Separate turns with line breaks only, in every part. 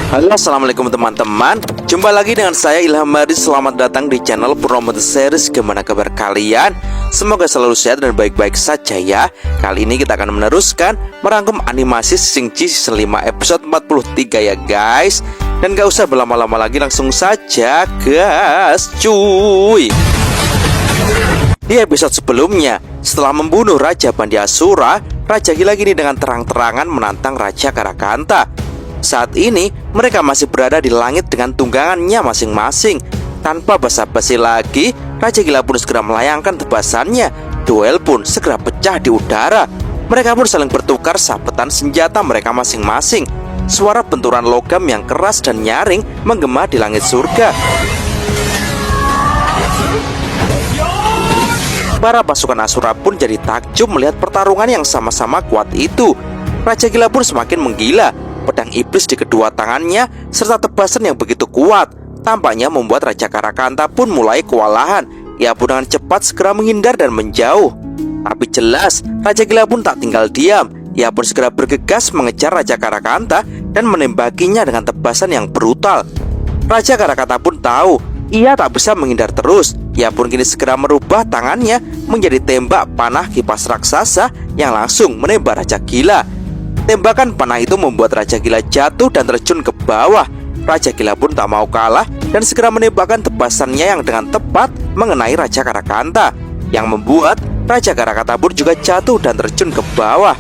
Halo, assalamualaikum teman-teman. Jumpa lagi dengan saya Ilham Madi. Selamat datang di channel Purnomo The Series. Gimana kabar kalian? Semoga selalu sehat dan baik-baik saja ya. Kali ini kita akan meneruskan merangkum animasi Shingeki season 5 episode 43 ya guys. Dan gak usah berlama-lama lagi, langsung saja gas cuy. Di episode sebelumnya, setelah membunuh Raja Bandi Asura, Raja Gila kini dengan terang-terangan menantang Raja Karakanta. Saat ini mereka masih berada di langit dengan tunggangannya masing-masing. Tanpa basa-basi lagi, Raja Gila pun segera melayangkan tebasannya. Duel pun segera pecah di udara. Mereka pun saling bertukar sabetan senjata mereka masing-masing. Suara benturan logam yang keras dan nyaring menggema di langit surga. Para pasukan Asura pun jadi takjub melihat pertarungan yang sama-sama kuat itu. Raja Gila pun semakin menggila. Pedang iblis di kedua tangannya serta tebasan yang begitu kuat tampaknya membuat Raja Karakanta pun mulai kewalahan. Ia pun dengan cepat segera menghindar dan menjauh. Tapi jelas Raja Gila pun tak tinggal diam. Ia pun segera bergegas mengejar Raja Karakanta dan menembakinya dengan tebasan yang brutal. Raja Karakanta pun tahu ia tak bisa menghindar terus. Ia pun kini segera merubah tangannya menjadi tembak panah kipas raksasa yang langsung menembak Raja Gila. Tembakan panah itu membuat Raja Gila jatuh dan terjun ke bawah. Raja Gila pun tak mau kalah dan segera menembakkan tebasannya yang dengan tepat mengenai Raja Karakanta, yang membuat Raja Karakanta pun juga jatuh dan terjun ke bawah.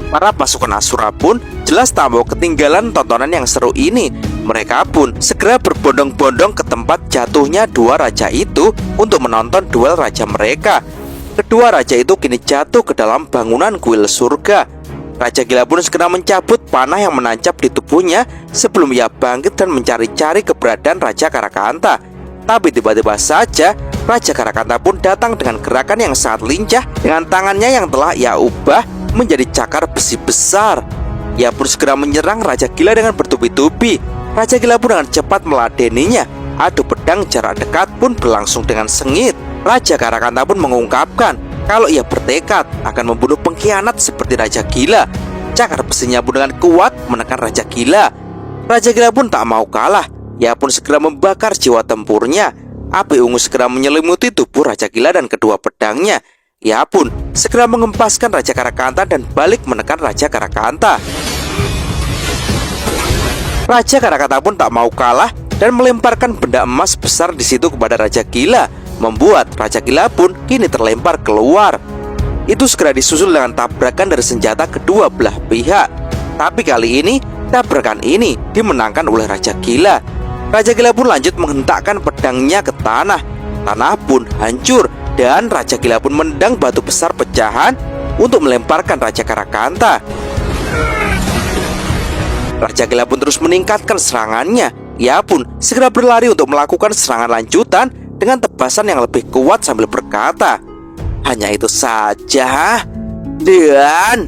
Para pasukan Asura pun jelas tak mau ketinggalan tontonan yang seru ini. Mereka pun segera berbondong-bondong ke tempat jatuhnya dua raja itu untuk menonton duel raja mereka. Kedua raja itu kini jatuh ke dalam bangunan kuil surga. Raja Gila pun segera mencabut panah yang menancap di tubuhnya sebelum ia bangkit dan mencari-cari keberadaan Raja Karakanta. Tapi tiba-tiba saja Raja Karakanta pun datang dengan gerakan yang sangat lincah dengan tangannya yang telah ia ubah menjadi cakar besi besar. Ia pun segera menyerang Raja Gila dengan bertubi-tubi. Raja Gila pun dengan cepat meladeninya. Adu pedang jarak dekat pun berlangsung dengan sengit. Raja Karakanta pun mengungkapkan kalau ia bertekad akan membunuh pengkhianat seperti Raja Gila. Cakar besinya pun dengan kuat menekan Raja Gila. Raja Gila pun tak mau kalah. Ia pun segera membakar jiwa tempurnya. Api ungu segera menyelimuti tubuh Raja Gila dan kedua pedangnya. Ia pun segera mengempaskan Raja Karakanta dan balik menekan Raja Karakanta. Raja Karakanta pun tak mau kalah dan melemparkan benda emas besar di situ kepada Raja Gila, membuat Raja Gila pun kini terlempar keluar. Itu segera disusul dengan tabrakan dari senjata kedua belah pihak. Tapi kali ini tabrakan ini dimenangkan oleh Raja Gila. Raja Gila pun lanjut menghentakkan pedangnya ke tanah. Tanah pun hancur dan Raja Gila pun menendang batu besar pecahan untuk melemparkan Raja Karakanta. Raja Gila pun terus meningkatkan serangannya. Ia pun segera berlari untuk melakukan serangan lanjutan dengan tebasan yang lebih kuat sambil berkata, "Hanya itu saja." Dan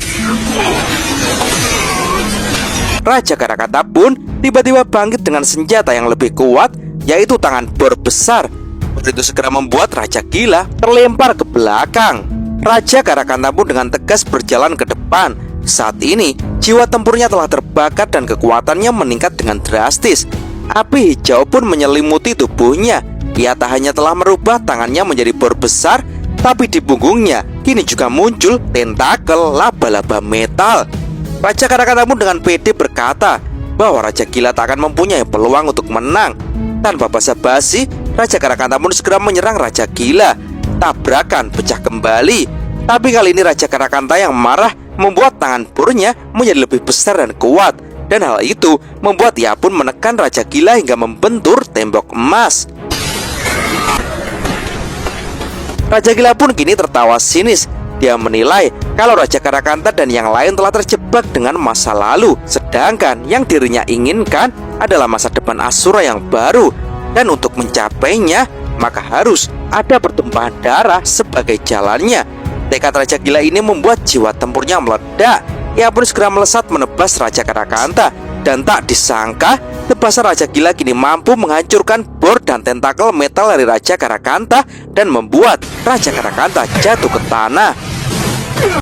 Raja Karakanta pun tiba-tiba bangkit dengan senjata yang lebih kuat, yaitu tangan bor besar. Itu segera membuat Raja Gila terlempar ke belakang. Raja Karakanta pun dengan tegas berjalan ke depan. Saat ini jiwa tempurnya telah terbakar dan kekuatannya meningkat dengan drastis. Api hijau pun menyelimuti tubuhnya. Ia tak hanya telah merubah tangannya menjadi bor besar, tapi di punggungnya kini juga muncul tentakel laba-laba metal. Raja Karakanta pun dengan pede berkata bahwa Raja Gila tak akan mempunyai peluang untuk menang. Tanpa basa-basi, Raja Karakanta pun segera menyerang Raja Gila. Tabrakan pecah kembali. Tapi kali ini Raja Karakanta yang marah membuat tangan bornya menjadi lebih besar dan kuat. Dan hal itu membuat ia pun menekan Raja Gila hingga membentur tembok emas. Raja Gila pun kini tertawa sinis. Dia menilai kalau Raja Karakanta dan yang lain telah terjebak dengan masa lalu, sedangkan yang dirinya inginkan adalah masa depan Asura yang baru. Dan untuk mencapainya, maka harus ada pertumpahan darah sebagai jalannya. Tekad Raja Gila ini membuat jiwa tempurnya meledak. Ia pun segera melesat menebas Raja Karakanta. Dan tak disangka, tebasan Raja Gila kini mampu menghancurkan bor dan tentakel metal dari Raja Karakanta dan membuat Raja Karakanta jatuh ke tanah.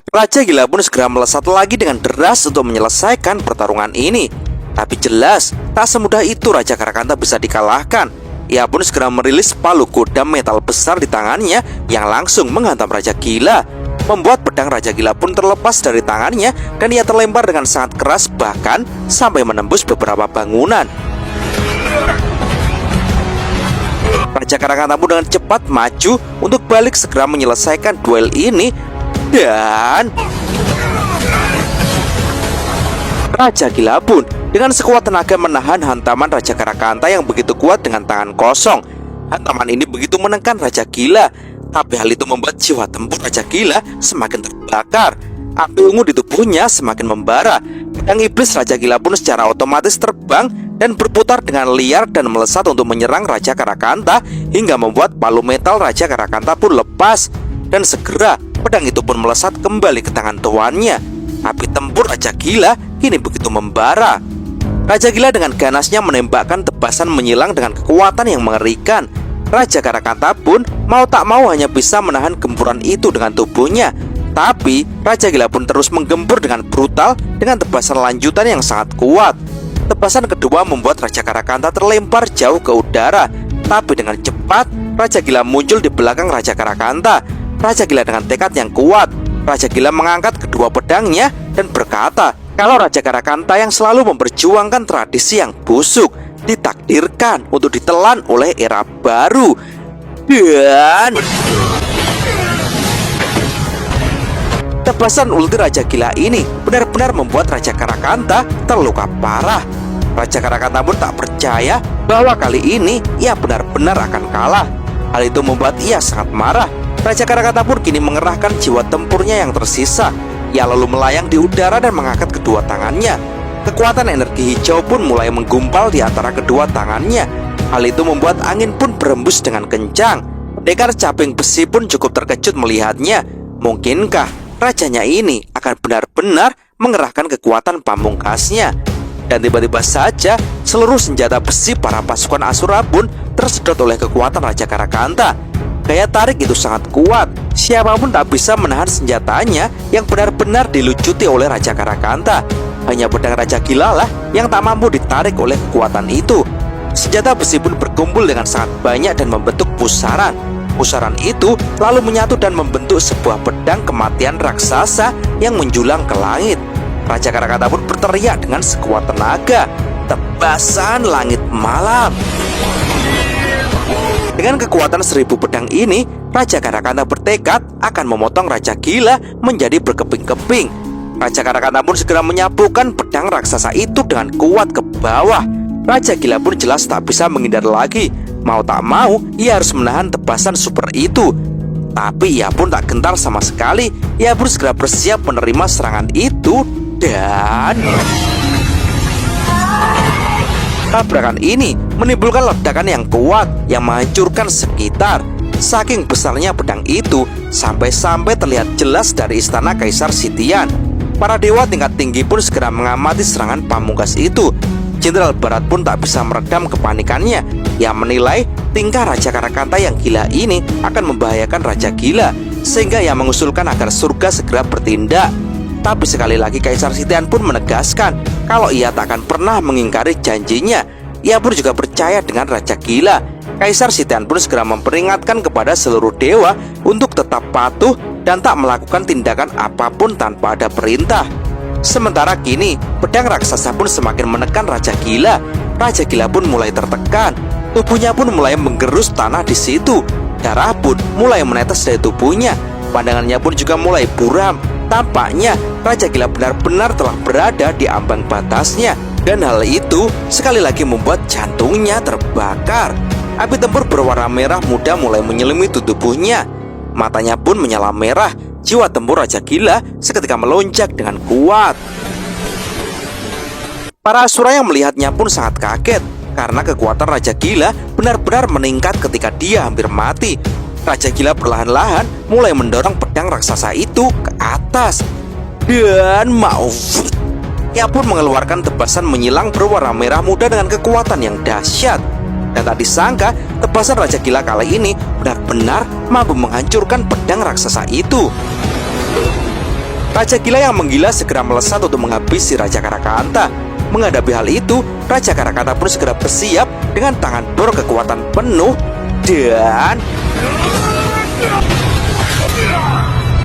Raja Gila pun segera melesat lagi dengan deras untuk menyelesaikan pertarungan ini. Tapi jelas, tak semudah itu Raja Karakanta bisa dikalahkan. Ia pun segera merilis palu kodam metal besar di tangannya yang langsung menghantam Raja Gila, membuat pedang Raja Gila pun terlepas dari tangannya dan ia terlempar dengan sangat keras, bahkan sampai menembus beberapa bangunan. Raja Karakanta pun dengan cepat maju untuk balik segera menyelesaikan duel ini, dan Raja Gila pun dengan sekuat tenaga menahan hantaman Raja Karakanta yang begitu kuat dengan tangan kosong. Hantaman ini begitu menekan Raja Gila, tapi hal itu membuat jiwa tempur Raja Gila semakin terbakar. Api ungu di tubuhnya semakin membara. Pedang iblis Raja Gila pun secara otomatis terbang dan berputar dengan liar dan melesat untuk menyerang Raja Karakanta, hingga membuat palu metal Raja Karakanta pun lepas. Dan segera pedang itu pun melesat kembali ke tangan tuannya. Api tempur Raja Gila kini begitu membara. Raja Gila dengan ganasnya menembakkan tebasan menyilang dengan kekuatan yang mengerikan. Raja Karakanta pun mau tak mau hanya bisa menahan gempuran itu dengan tubuhnya. Tapi Raja Gila pun terus menggempur dengan brutal dengan tebasan lanjutan yang sangat kuat. Tebasan kedua membuat Raja Karakanta terlempar jauh ke udara. Tapi dengan cepat Raja Gila muncul di belakang Raja Karakanta. Raja Gila dengan tekad yang kuat, Raja Gila mengangkat kedua pedangnya dan berkata kalau Raja Karakanta yang selalu memperjuangkan tradisi yang busuk ditakdirkan untuk ditelan oleh era baru. Dan tebasan ulti Raja Gila ini benar-benar membuat Raja Karakanta terluka parah. Raja Karakanta pun tak percaya bahwa kali ini ia benar-benar akan kalah. Hal itu membuat ia sangat marah. Raja Karakanta pun kini mengerahkan jiwa tempurnya yang tersisa. Ia lalu melayang di udara dan mengangkat kedua tangannya. Kekuatan energi hijau pun mulai menggumpal di antara kedua tangannya. Hal itu membuat angin pun berembus dengan kencang. Pendekar caping besi pun cukup terkejut melihatnya. Mungkinkah rajanya ini akan benar-benar mengerahkan kekuatan pamungkasnya? Dan tiba-tiba saja seluruh senjata besi para pasukan Asura pun tersedot oleh kekuatan Raja Karakanta. Daya tarik itu sangat kuat. Siapapun tak bisa menahan senjatanya yang benar-benar dilucuti oleh Raja Karakanta. Hanya pedang Raja Gila lah yang tak mampu ditarik oleh kekuatan itu. Senjata besi pun berkumpul dengan sangat banyak dan membentuk pusaran. Pusaran itu lalu menyatu dan membentuk sebuah pedang kematian raksasa yang menjulang ke langit. Raja Karakanta pun berteriak dengan sekuat tenaga, "Tebasan langit malam!" Dengan kekuatan 1000 pedang ini, Raja Karakanta bertekad akan memotong Raja Gila menjadi berkeping-keping. Raja Karakanta pun segera menyapukan pedang raksasa itu dengan kuat ke bawah. Raja Gila pun jelas tak bisa menghindar lagi. Mau tak mau, ia harus menahan tebasan super itu. Tapi ia pun tak gentar sama sekali. Ia pun segera bersiap menerima serangan itu. Dan tabrakan ini menimbulkan ledakan yang kuat yang menghancurkan sekitar. Saking besarnya pedang itu, sampai-sampai terlihat jelas dari istana Kaisar Sitian. Para dewa tingkat tinggi pun segera mengamati serangan pamungkas itu. Jenderal Barat pun tak bisa meredam kepanikannya. Ia menilai tingkah Raja Karakanta yang gila ini akan membahayakan Raja Gila, sehingga ia mengusulkan agar surga segera bertindak. Tapi sekali lagi Kaisar Sitian pun menegaskan kalau ia tak akan pernah mengingkari janjinya. Ia pun juga percaya dengan Raja Gila. Kaisar Sitian pun segera memperingatkan kepada seluruh dewa untuk tetap patuh dan tak melakukan tindakan apapun tanpa ada perintah. Sementara kini pedang raksasa pun semakin menekan Raja Gila. Raja Gila pun mulai tertekan. Tubuhnya pun mulai menggerus tanah di situ. Darah pun mulai menetes dari tubuhnya. Pandangannya pun juga mulai buram. Tampaknya Raja Gila benar-benar telah berada di ambang batasnya. Dan hal itu sekali lagi membuat jantungnya terbakar. Api tempur berwarna merah muda mulai menyelimuti tubuhnya. Matanya pun menyala merah. Jiwa tempur Raja Gila seketika melonjak dengan kuat. Para Asura yang melihatnya pun sangat kaget, karena kekuatan Raja Gila benar-benar meningkat ketika dia hampir mati. Raja Gila perlahan-lahan mulai mendorong pedang raksasa itu ke atas. Dan ia pun mengeluarkan tebasan menyilang berwarna merah muda dengan kekuatan yang dahsyat. Dan tak disangka tebasan Raja Gila kali ini benar-benar mampu menghancurkan pedang raksasa itu. Raja Gila yang menggila segera melesat untuk menghabisi Raja Karakanta. Menghadapi hal itu, Raja Karakanta pun segera bersiap dengan tangan berkekuatan penuh dan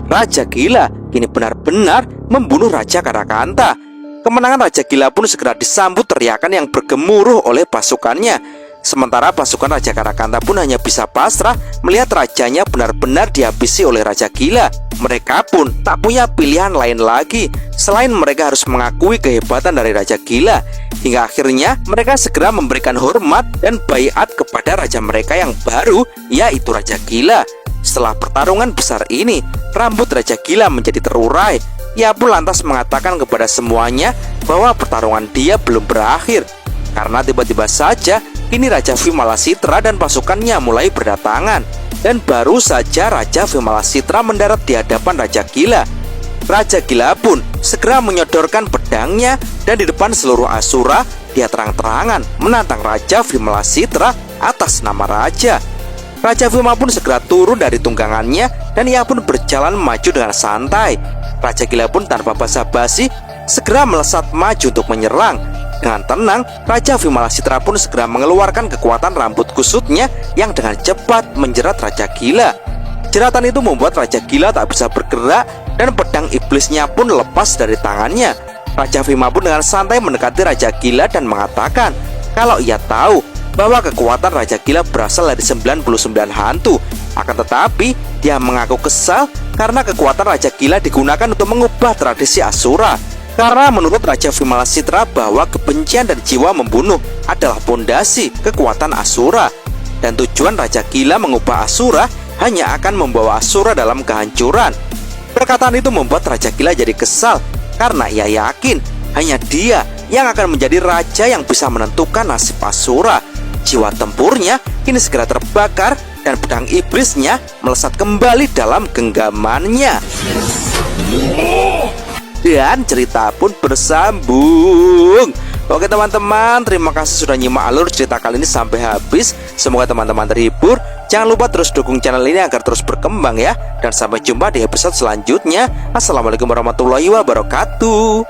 Raja Gila kini benar-benar membunuh Raja Karakanta. Kemenangan Raja Gila pun segera disambut teriakan yang bergemuruh oleh pasukannya. Sementara pasukan Raja Karakanta pun hanya bisa pasrah melihat rajanya benar-benar dihabisi oleh Raja Gila. Mereka pun tak punya pilihan lain lagi selain mereka harus mengakui kehebatan dari Raja Gila. Hingga akhirnya mereka segera memberikan hormat dan baiat kepada raja mereka yang baru, yaitu Raja Gila. Setelah pertarungan besar ini, rambut Raja Gila menjadi terurai. Ia pun lantas mengatakan kepada semuanya bahwa pertarungan dia belum berakhir. Karena tiba-tiba saja kini Raja Vimalasitra dan pasukannya mulai berdatangan. Dan baru saja Raja Vimalasitra mendarat di hadapan Raja Gila, Raja Gila pun segera menyodorkan pedangnya dan di depan seluruh Asura dia terang-terangan menantang Raja Vimalasitra atas nama raja. Raja Vima pun segera turun dari tunggangannya dan ia pun berjalan maju dengan santai. Raja Gila pun tanpa basa-basi segera melesat maju untuk menyerang. Dengan tenang, Raja Vimalasitra pun segera mengeluarkan kekuatan rambut kusutnya yang dengan cepat menjerat Raja Gila. Jeratan itu membuat Raja Gila tak bisa bergerak dan pedang iblisnya pun lepas dari tangannya. Raja Vima pun dengan santai mendekati Raja Gila dan mengatakan kalau ia tahu bahwa kekuatan Raja Gila berasal dari 99 hantu. Akan tetapi, dia mengaku kesal karena kekuatan Raja Gila digunakan untuk mengubah tradisi Asura. Karena menurut Raja Vimalasitra bahwa kebencian dan jiwa membunuh adalah pondasi kekuatan Asura. Dan tujuan Raja Gila mengubah Asura hanya akan membawa Asura dalam kehancuran. Perkataan itu membuat Raja Gila jadi kesal karena ia yakin hanya dia yang akan menjadi raja yang bisa menentukan nasib Asura. Jiwa tempurnya kini segera terbakar dan pedang iblisnya melesat kembali dalam genggamannya. Dan cerita pun bersambung. Oke teman-teman, terima kasih sudah nyimak alur cerita kali ini sampai habis. Semoga teman-teman terhibur. Jangan lupa terus dukung channel ini agar terus berkembang ya. Dan sampai jumpa di episode selanjutnya. Assalamualaikum warahmatullahi wabarakatuh.